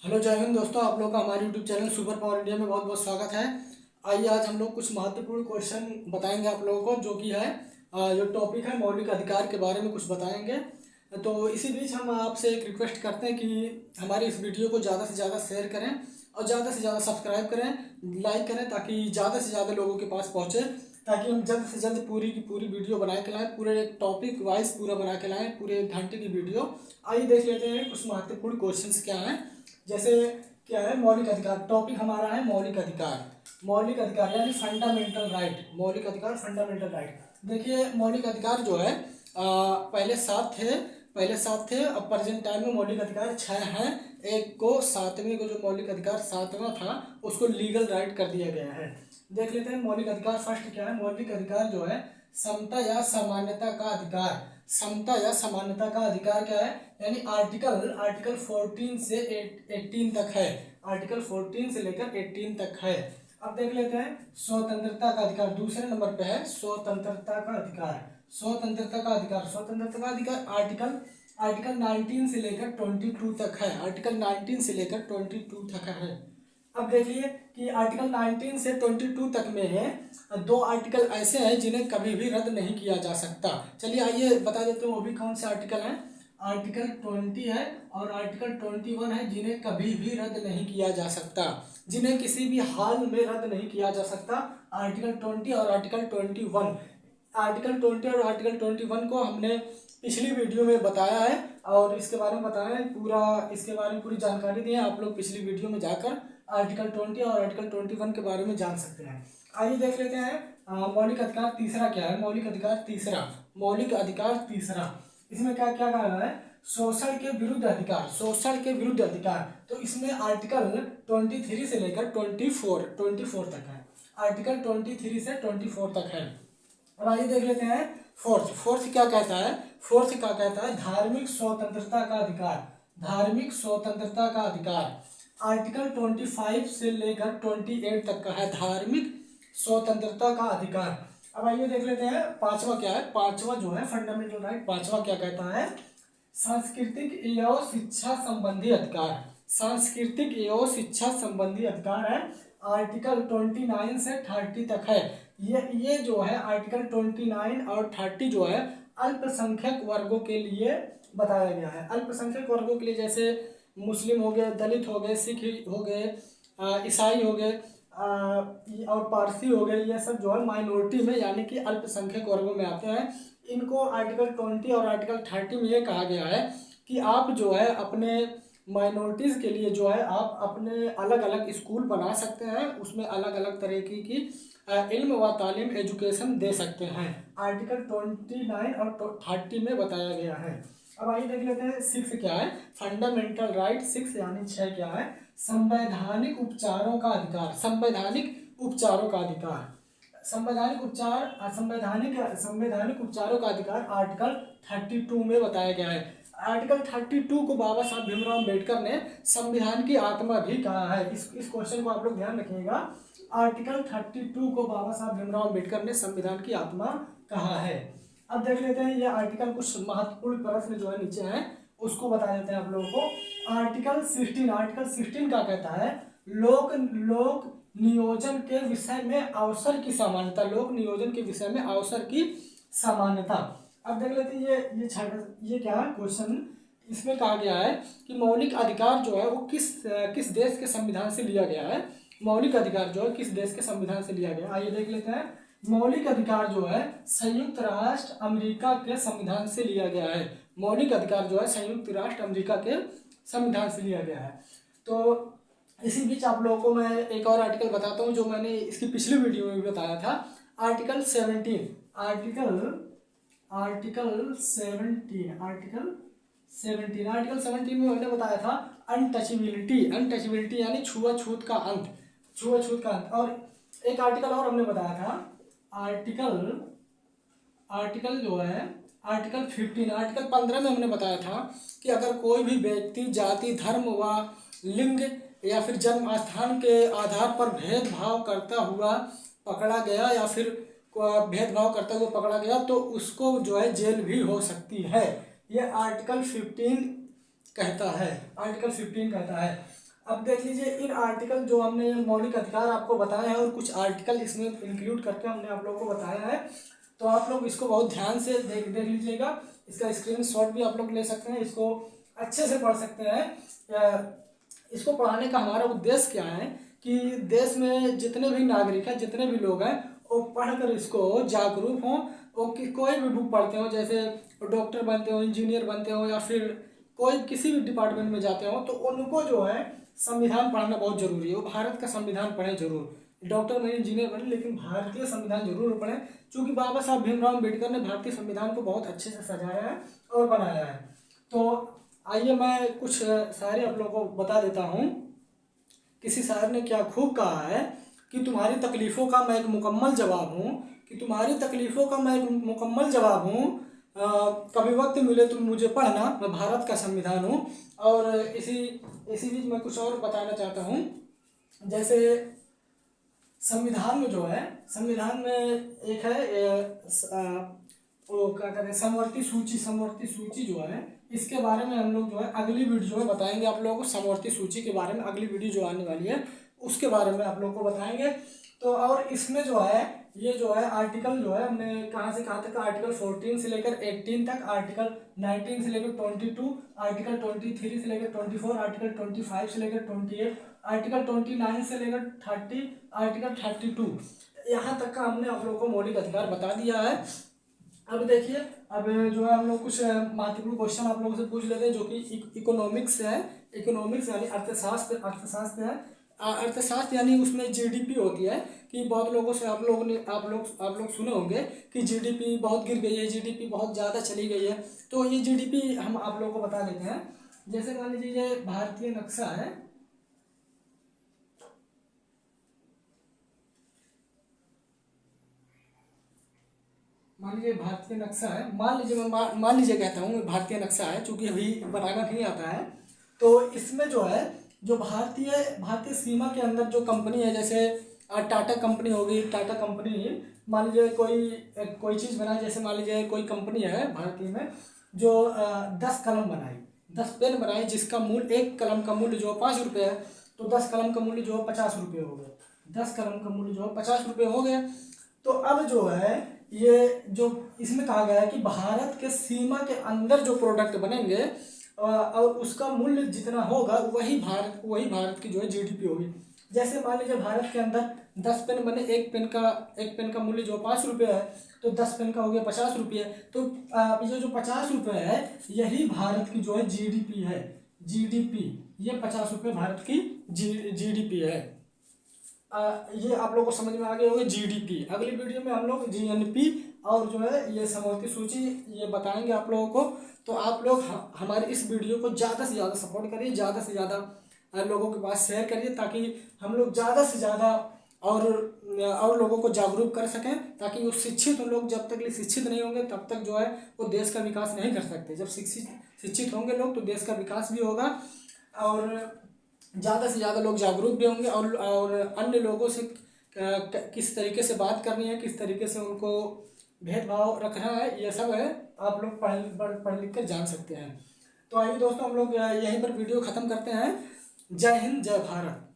Hello जय हिंद दोस्तों, आप लोग का हमारे YouTube channel super power India में बहुत बहुत स्वागत है। आइए आज हम लोग कुछ महत्वपूर्ण क्वेश्चन बताएंगे आप लोगों को, जो कि है जो टॉपिक है मौलिक अधिकार के बारे में कुछ बताएंगे। तो इसी बीच हम आपसे एक रिक्वेस्ट करते हैं कि हमारी इस वीडियो को ज़्यादा से ज़्यादा शेयर करें और ज़्यादा से ज़्यादा सब्सक्राइब करें, लाइक करें, ताकि ज़्यादा से ज़्यादा लोगों के पास पहुँचे, ताकि हम जल्द से जल्द पूरी की पूरी वीडियो बना के लाएँ, पूरे एक टॉपिक वाइज पूरा बना के लाएँ, पूरे 1 घंटे की वीडियो। आइए देख लेते हैं कुछ महत्वपूर्ण क्वेश्चंस क्या हैं। जैसे क्या है, मौलिक अधिकार। टॉपिक हमारा है मौलिक अधिकार। मौलिक अधिकार यानी फंडामेंटल राइट। मौलिक अधिकार फंडामेंटल राइट। देखिए मौलिक अधिकार जो है पहले 7 थे अब प्रेजेंट टाइम में मौलिक अधिकार 6 हैं। एक को 7वें को, जो मौलिक अधिकार 7वां था, उसको लीगल राइट कर दिया गया है। देख लेते हैं मौलिक अधिकार। फर्स्ट क्या है, मौलिक अधिकार जो है समता या सामान्यता का अधिकार। समता या समानता का अधिकार क्या है, यानी आर्टिकल 14 से 18 तक है। आर्टिकल 14 से लेकर 18 तक है। अब देख लेते हैं स्वतंत्रता का अधिकार। दूसरे नंबर पे है स्वतंत्रता का अधिकार। स्वतंत्रता का अधिकार, स्वतंत्रता का अधिकार आर्टिकल 19 से लेकर 22 तक है। आर्टिकल 19 से लेकर 22 तक है। अब देखिए कि आर्टिकल 19 से 22 तक में है 2 आर्टिकल ऐसे हैं जिन्हें कभी भी रद्द नहीं किया जा सकता। चलिए आइए बता देते हैं वो भी कौन से आर्टिकल हैं। आर्टिकल 20 है और आर्टिकल 21 है, जिन्हें कभी भी रद्द नहीं किया जा सकता, जिन्हें किसी भी हाल में रद्द नहीं किया जा सकता। आर्टिकल 20 और आर्टिकल 21। आर्टिकल 20 और आर्टिकल 21 को हमने पिछली वीडियो में बताया है और इसके बारे में बताया है पूरा, इसके बारे में पूरी जानकारी दी है। आप लोग पिछली वीडियो में जाकर आर्टिकल 20 और आर्टिकल 21 के बारे में जान सकते हैं। आइए देख लेते हैं मौलिक अधिकार तीसरा क्या है। मौलिक अधिकार तीसरा, मौलिक अधिकार तीसरा, इसमें क्या क्या कहा है, शोषण के विरुद्ध अधिकार। शोषण के विरुद्ध अधिकार, तो इसमें आर्टिकल 23 से लेकर 24 तक है। आर्टिकल 23 से 24 तक है। अब आइए देख लेते हैं फोर्थ क्या कहता है। फोर्थ क्या कहता है, धार्मिक स्वतंत्रता का अधिकार। धार्मिक स्वतंत्रता का अधिकार आर्टिकल 25 से लेकर 28 तक का है, धार्मिक स्वतंत्रता का अधिकार। अब आइए देख लेते हैं पांचवा क्या है। पांचवा जो है फंडामेंटल राइट, पांचवा क्या कहता है, सांस्कृतिक एवं शिक्षा संबंधी अधिकार। सांस्कृतिक एवं शिक्षा संबंधी अधिकार है, आर्टिकल 29 से 30 तक है। ये जो है आर्टिकल 29 और 30 जो है अल्पसंख्यक वर्गों के लिए बताया गया है। अल्पसंख्यक वर्गों के लिए, जैसे मुस्लिम हो गए, दलित हो गए, सिख हो गए, ईसाई हो गए और पारसी हो गए, ये सब जो है माइनॉरिटी में यानी कि अल्पसंख्यक वर्गों में आते हैं। इनको आर्टिकल 20 और आर्टिकल 30 में ये कहा गया है कि आप जो है अपने माइनॉरिटीज़ के लिए जो है आप अपने अलग अलग स्कूल बना सकते हैं, उसमें अलग अलग तरीके की इल्म व तालीम एजुकेशन दे सकते हैं। आर्टिकल 29 और 30 में बताया गया है। अब आइए देख लेते हैं 6 क्या है, फंडामेंटल राइट 6 यानी 6 क्या है, संवैधानिक उपचारों का अधिकार। संवैधानिक उपचारों का अधिकार, संवैधानिक उपचार, संवैधानिक उपचारों का अधिकार आर्टिकल 32 में बताया गया है। आर्टिकल 32 को बाबा साहब भीमराव अम्बेडकर ने संविधान की आत्मा भी कहा है। इस क्वेश्चन को आप लोग ध्यान रखिएगा। आर्टिकल 32 को बाबा साहब भीमराव अम्बेडकर ने संविधान की आत्मा कहा है। अब देख लेते हैं ये आर्टिकल, कुछ महत्वपूर्ण प्रश्न जो है नीचे हैं उसको बता देते हैं आप लोगों को। आर्टिकल 16 क्या कहता है, लोक नियोजन के विषय में अवसर की समानता। लोक नियोजन के विषय में अवसर की समानता। अब देख लेते हैं ये क्या क्वेश्चन, इसमें कहा गया है कि मौलिक अधिकार जो है वो किस देश के संविधान से लिया गया है। मौलिक अधिकार जो है किस देश के संविधान से लिया गया, आइए देख लेते हैं। मौलिक अधिकार जो है संयुक्त राष्ट्र अमेरिका के संविधान से लिया गया है। मौलिक अधिकार जो है संयुक्त राष्ट्र अमेरिका के संविधान से लिया गया है। तो इसी बीच आप लोगों को मैं एक और आर्टिकल बताता हूँ जो मैंने इसकी पिछली वीडियो में भी बताया था। आर्टिकल 17, आर्टिकल 17 में मैंने बताया था अनटचेबिलिटी यानी छुआछूत का अंत। और एक आर्टिकल और हमने बताया था, आर्टिकल जो है आर्टिकल 15 में हमने बताया था कि अगर कोई भी व्यक्ति जाति, धर्म व लिंग या फिर जन्म स्थान के आधार पर भेदभाव करता हुआ पकड़ा गया या फिर भेदभाव करता हुआ पकड़ा गया तो उसको जो है जेल भी हो सकती है। ये आर्टिकल 15 कहता है। आर्टिकल 15 कहता है। अब देख लीजिए इन आर्टिकल जो हमने मौलिक अधिकार आपको बताए हैं और कुछ आर्टिकल इसमें इंक्लूड करके हमने आप लोगों को बताया है, तो आप लोग इसको बहुत ध्यान से देख लीजिएगा। इसका स्क्रीनशॉट भी आप लोग ले सकते हैं, इसको अच्छे से पढ़ सकते हैं। इसको पढ़ाने का हमारा उद्देश्य क्या है कि देश में जितने भी नागरिक हैं, जितने भी लोग हैं, वो पढ़कर इसको जागरूक हों। वो कोई भी बुक पढ़ते हो, जैसे डॉक्टर बनते हो, इंजीनियर बनते हो, या फिर कोई किसी भी डिपार्टमेंट में जाते हो, तो उनको जो है संविधान पढ़ना बहुत जरूरी है। वो भारत का संविधान पढ़ें जरूर। डॉक्टर बने, इंजीनियर बने, लेकिन भारतीय संविधान जरूर पढ़ें, क्योंकि बाबा साहब भीमराव अम्बेडकर ने भारतीय संविधान को बहुत अच्छे से सजाया है और बनाया है। तो आइए मैं कुछ शायरी आप लोगों को बता देता हूँ। किसी शायर ने क्या खूब कहा है कि तुम्हारी तकलीफ़ों का मैं एक मुकम्मल जवाब हूँ, कि तुम्हारी तकलीफ़ों का मैं एक मुकम्मल जवाब हूँ। कभी वक्त मिले तुम मुझे पढ़ना, मैं भारत का संविधान हूँ। और इसी बीच मैं कुछ और बताना चाहता हूँ। जैसे संविधान में जो है, संविधान में एक है वो क्या कहते हैं, समवर्ती सूची जो है, इसके बारे में हम लोग जो है अगली वीडियो में बताएंगे आप लोगों को। समवर्ती सूची के बारे में अगली वीडियो जो आने वाली है उसके बारे में आप लोगों को बताएंगे। तो और इसमें जो है ये जो है आर्टिकल जो है हमने कहाँ से कहाँ तक, आर्टिकल 14 से लेकर 18 तक, आर्टिकल 19 से लेकर 22, आर्टिकल 23 से लेकर 24, आर्टिकल 25 से लेकर 28, आर्टिकल 29 से लेकर 30, आर्टिकल 32, यहाँ तक का हमने आप लोगों को मौलिक अधिकार बता दिया है। अब देखिए, अब जो है हम लोग कुछ महत्वपूर्ण क्वेश्चन आप लोगों से पूछ लेते हैं, जो कि इकोनॉमिक्स है। इकोनॉमिक्स यानी अर्थशास्त्र है। अर्थशास्त्र यानी उसमें जीडीपी होती है, कि बहुत लोगों से आप लोग सुने होंगे कि जीडीपी बहुत गिर गई है, जीडीपी बहुत ज़्यादा चली गई है। तो ये जीडीपी हम आप लोगों को बता देते हैं। जैसे मान लीजिए ये भारतीय नक्शा है, मान लीजिए भारतीय नक्शा है, मान लीजिए कहता हूँ भारतीय नक्शा है, चूंकि अभी बनाना नहीं आता है। तो इसमें जो है, जो भारतीय सीमा के अंदर जो कंपनी है, जैसे टाटा कंपनी होगी, टाटा कंपनी मान लीजिए कोई चीज़ बनाए, जैसे मान लीजिए कोई कंपनी है भारतीय में जो 10 कलम बनाई, 10 पेन बनाई, जिसका मूल्य, एक कलम का मूल्य जो 5 रुपये है, तो 10 कलम का मूल्य जो 50 रुपये हो गए। 10 कलम का मूल्य जो 50 रुपये हो गए। तो अब जो है ये जो इसमें कहा गया है कि भारत के सीमा के अंदर जो प्रोडक्ट बनेंगे और उसका मूल्य जितना होगा वही भारत की जो है जीडीपी होगी। जैसे मान लीजिए भारत के अंदर 10 पेन बने, एक पेन का मूल्य जो 5 रुपये है, तो 10 पेन का हो गया 50 रुपये। तो ये जो 50 रुपये है, यही भारत की जो है जीडीपी है। जीडीपी, ये 50 रुपये भारत की जीडीपी है। ये आप लोगों को समझ में आ गए होंगे जीडीपी। अगली वीडियो में हम लोग जीएनपी और जो है ये समवर्ती सूची ये बताएंगे आप लोगों को। तो आप लोग हमारे इस वीडियो को ज़्यादा से ज़्यादा सपोर्ट करिए, ज़्यादा से ज़्यादा लोगों के पास शेयर करिए, ताकि हम लोग ज़्यादा से ज़्यादा और लोगों को जागरूक कर सकें, ताकि वो शिक्षित लोग जब तक शिक्षित नहीं होंगे तब तक जो है वो देश का विकास नहीं कर सकते। जब शिक्षित होंगे लोग तो देश का विकास भी होगा, और ज़्यादा से ज़्यादा लोग जागरूक भी होंगे, और अन्य लोगों से किस तरीके से बात करनी है, किस तरीके से उनको भेदभाव रखना है, ये सब है आप लोग पढ़ लिख कर जान सकते हैं। तो आइए दोस्तों, हम लोग यहीं पर वीडियो ख़त्म करते हैं। जय हिंद, जय भारत।